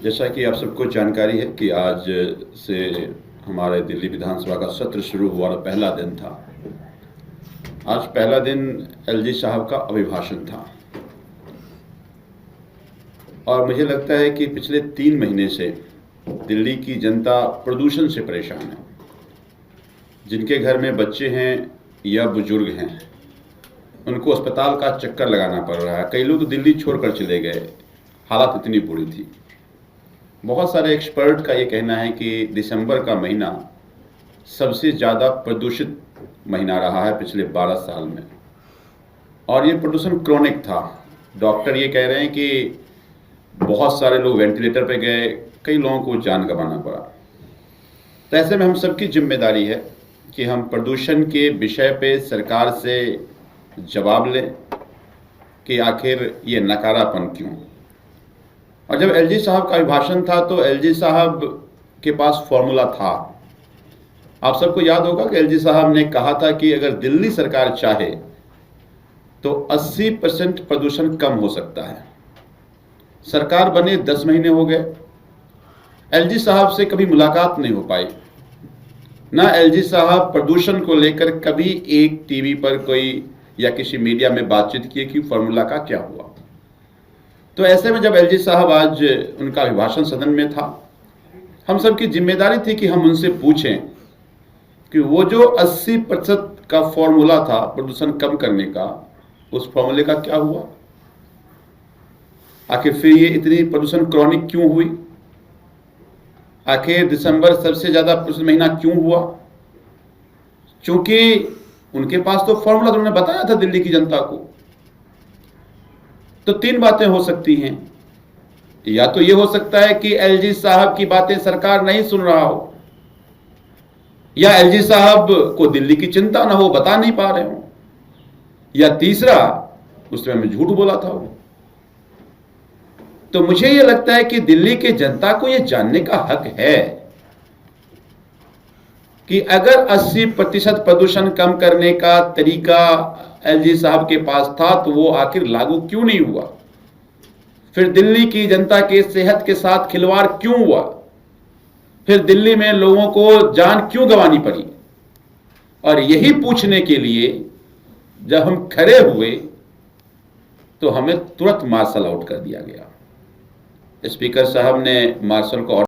जैसा कि आप सबको जानकारी है कि आज से हमारे दिल्ली विधानसभा का सत्र शुरू हुआ और पहला दिन था। आज पहला दिन एलजी साहब का अभिभाषण था और मुझे लगता है कि पिछले 3 महीने से दिल्ली की जनता प्रदूषण से परेशान है। जिनके घर में बच्चे हैं या बुजुर्ग हैं, उनको अस्पताल का चक्कर लगाना पड़ रहा है। कई लोग तो दिल्ली छोड़कर चले गए, हालात इतनी बुरी थी। बहुत सारे एक्सपर्ट का ये कहना है कि दिसंबर का महीना सबसे ज़्यादा प्रदूषित महीना रहा है पिछले 12 साल में, और ये प्रदूषण क्रोनिक था। डॉक्टर ये कह रहे हैं कि बहुत सारे लोग वेंटिलेटर पे गए, कई लोगों को जान गंवाना पड़ा। तो ऐसे में हम सबकी जिम्मेदारी है कि हम प्रदूषण के विषय पे सरकार से जवाब लें कि आखिर ये नकारापन क्यों। और जब एलजी साहब का अभिभाषण था तो एलजी साहब के पास फॉर्मूला था। आप सबको याद होगा कि एलजी साहब ने कहा था कि अगर दिल्ली सरकार चाहे तो 80% प्रदूषण कम हो सकता है। सरकार बने 10 महीने हो गए, एलजी साहब से कभी मुलाकात नहीं हो पाई। ना एलजी साहब प्रदूषण को लेकर कभी एक टीवी पर कोई या किसी मीडिया में बातचीत किए कि फॉर्मूला का क्या हुआ। तो ऐसे में जब एलजी साहब आज उनका अभिभाषण सदन में था, हम सब की जिम्मेदारी थी कि हम उनसे पूछें कि वो जो 80% का फॉर्मूला था प्रदूषण कम करने का, उस फॉर्मूले का क्या हुआ। आखिर फिर ये इतनी प्रदूषण क्रॉनिक क्यों हुई। आखिर दिसंबर सबसे ज्यादा प्रदूषण महीना क्यों हुआ। क्योंकि उनके पास तो फॉर्मूला तो उन्होंने बताया था दिल्ली की जनता को। तो 3 बातें हो सकती हैं। या तो ये हो सकता है कि एलजी साहब की बातें सरकार नहीं सुन रहा हो, या एलजी साहब को दिल्ली की चिंता ना हो, बता नहीं पा रहे हो, या तीसरा उसमें मैं झूठ बोला था वो। तो मुझे यह लगता है कि दिल्ली की जनता को यह जानने का हक है कि अगर 80% प्रदूषण कम करने का तरीका एलजी साहब के पास था तो वो आखिर लागू क्यों नहीं हुआ। फिर दिल्ली की जनता के सेहत के साथ खिलवाड़ क्यों हुआ। फिर दिल्ली में लोगों को जान क्यों गंवानी पड़ी। और यही पूछने के लिए जब हम खड़े हुए तो हमें तुरंत मार्शल आउट कर दिया गया। स्पीकर साहब ने मार्शल को